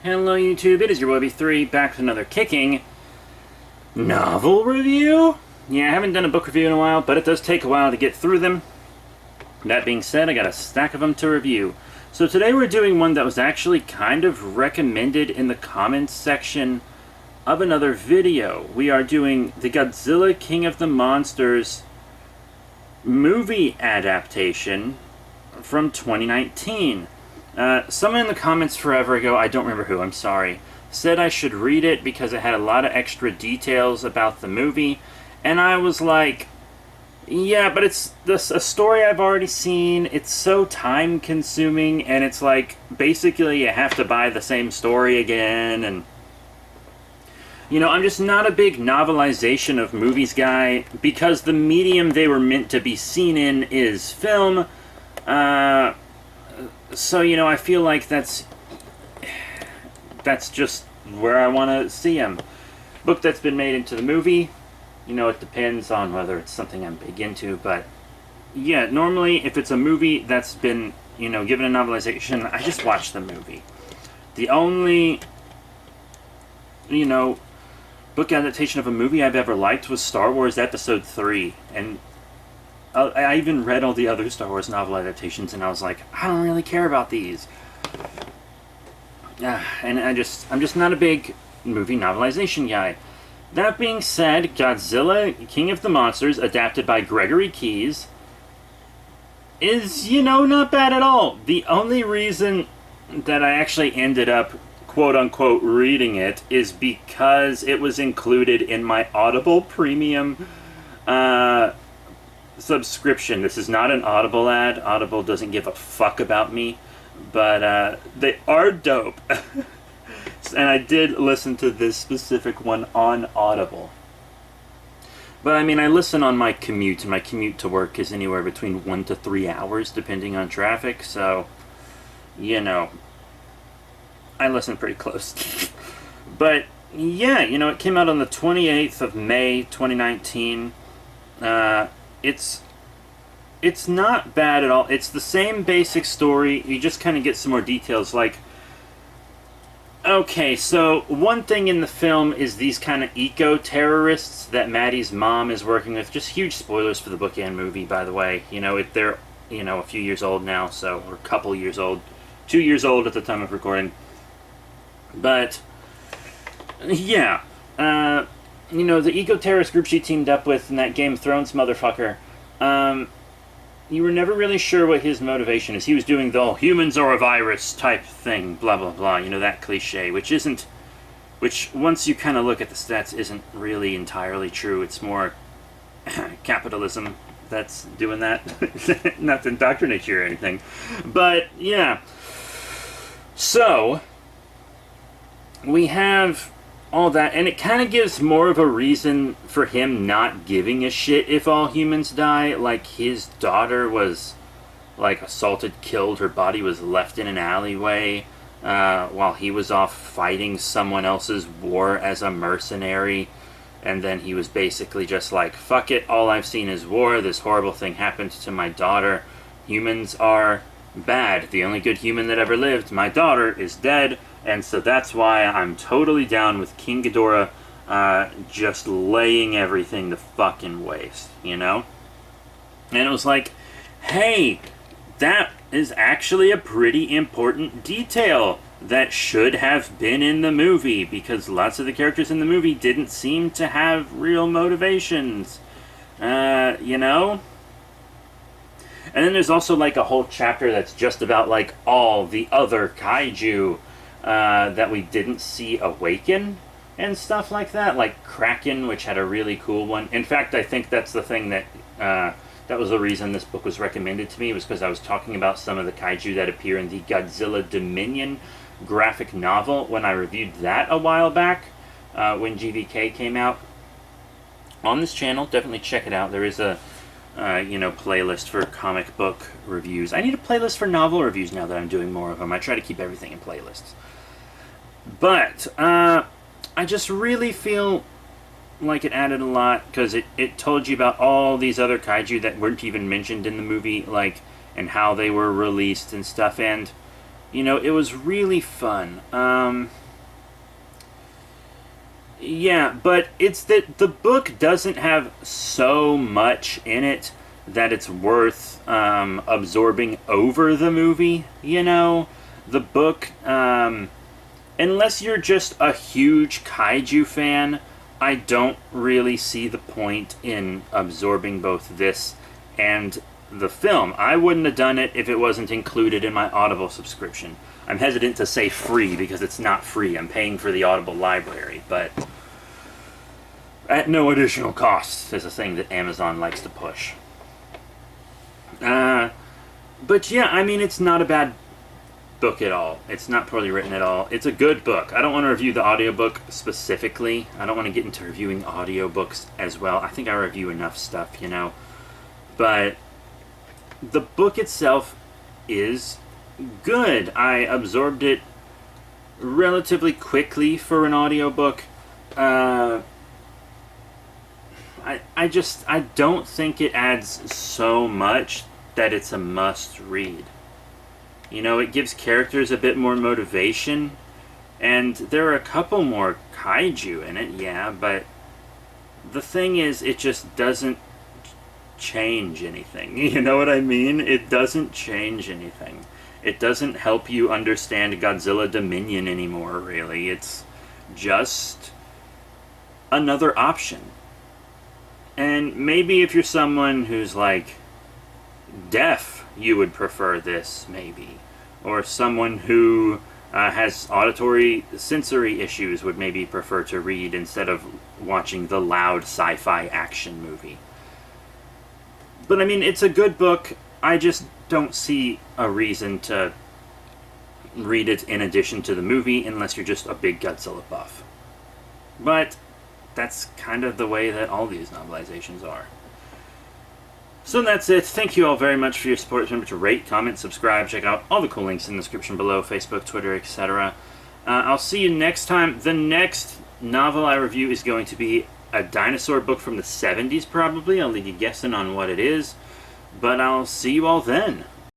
Hello YouTube, it is your Webby3 back with another kicking novel review. Yeah, I haven't done a book review in a while, but it does take a while to get through them. That being said, I got a stack of them to review. So today we're doing one that was actually kind of recommended in the comments section of another video. We are doing the Godzilla King of the Monsters movie adaptation from 2019. Someone in the comments forever ago, I don't remember who, I'm sorry, said I should read it because it had a lot of extra details about the movie, and I was like, yeah, but it's a story I've already seen, it's so time-consuming, and it's like, basically you have to buy the same story again, and, you know, I'm just not a big novelization of movies guy, because the medium they were meant to be seen in is film. So, you know, I feel like that's just where I want to see them. Book that's been made into the movie, you know, it depends on whether it's something I'm big into, but yeah, normally if it's a movie that's been, you know, given a novelization, I just watch the movie. The only, you know, book adaptation of a movie I've ever liked was Star Wars Episode 3, and I even read all the other Star Wars novel adaptations, and I was like, I don't really care about these. And I'm just not a big movie novelization guy. That being said, Godzilla, King of the Monsters, adapted by Gregory Keyes, is, you know, not bad at all. The only reason that I actually ended up, quote-unquote, reading it is because it was included in my Audible Premium, subscription. This is not an Audible ad. Audible doesn't give a fuck about me, but they are dope. And I did listen to this specific one on Audible. But I mean, I listen on my commute, and my commute to work is anywhere between 1 to 3 hours, depending on traffic, so, you know, I listen pretty close. But, yeah, you know, it came out on the 28th of May, 2019. It's not bad at all. It's the same basic story. You just kind of get some more details. Like, okay, so one thing in the film is these kind of eco-terrorists that Maddie's mom is working with. Just huge spoilers for the book and movie, by the way. You know, they're, you know, a few years old now, so, or a couple years old. 2 years old at the time of recording. But, yeah, you know, the eco-terrorist group she teamed up with in that Game of Thrones motherfucker, you were never really sure what his motivation is. He was doing the humans are a virus type thing, blah, blah, blah, you know, that cliche, which once you kind of look at the stats isn't really entirely true. It's more capitalism that's doing that, not to indoctrinate you or anything. But, yeah. So, we have all that, and it kind of gives more of a reason for him not giving a shit if all humans die. Like, his daughter was, like, assaulted, killed, her body was left in an alleyway, while he was off fighting someone else's war as a mercenary, and then he was basically just like, fuck it, all I've seen is war, this horrible thing happened to my daughter, humans are bad, the only good human that ever lived, my daughter, is dead. And so that's why I'm totally down with King Ghidorah just laying everything to fucking waste, you know? And it was like, hey, that is actually a pretty important detail that should have been in the movie, because lots of the characters in the movie didn't seem to have real motivations, you know? And then there's also like a whole chapter that's just about like all the other kaiju that we didn't see awaken and stuff like that, like Kraken, which had a really cool one. In fact, I think that's the thing that that was the reason this book was recommended to me, was because I was talking about some of the kaiju that appear in the Godzilla Dominion graphic novel when I reviewed that a while back, when GVK came out on this channel. Definitely check it out. There is a you know, playlist for comic book reviews. I need a playlist for novel reviews now that I'm doing more of them. I try to keep everything in playlists. But, I just really feel like it added a lot, because it told you about all these other kaiju that weren't even mentioned in the movie, like, and how they were released and stuff, and You know, it was really fun. Yeah, but it's that the book doesn't have so much in it that it's worth absorbing over the movie, you know? The book, unless you're just a huge kaiju fan, I don't really see the point in absorbing both this and the film. I wouldn't have done it if it wasn't included in my Audible subscription. I'm hesitant to say free because it's not free. I'm paying for the Audible library, but at no additional cost is a thing that Amazon likes to push. But yeah, I mean, it's not a bad book at all. It's not poorly written at all. It's a good book. I don't want to review the audiobook specifically. I don't want to get into reviewing audiobooks as well. I think I review enough stuff, you know. But the book itself is good. I absorbed it relatively quickly for an audiobook. I don't think it adds so much that it's a must read. You know, it gives characters a bit more motivation, and there are a couple more kaiju in it, yeah, but the thing is, it just doesn't change anything. You know what I mean? It doesn't change anything. It doesn't help you understand Godzilla Dominion anymore, really. It's just another option. And maybe if you're someone who's, like, deaf, you would prefer this, maybe. Or someone who has auditory sensory issues would maybe prefer to read instead of watching the loud sci-fi action movie. But I mean, it's a good book. I just don't see a reason to read it in addition to the movie unless you're just a big Godzilla buff. But that's kind of the way that all these novelizations are. So that's it. Thank you all very much for your support. Remember to rate, comment, subscribe, check out all the cool links in the description below, Facebook, Twitter, etc. I'll see you next time. The next novel I review is going to be a dinosaur book from the 70s, probably. I'll leave you guessing on what it is. But I'll see you all then.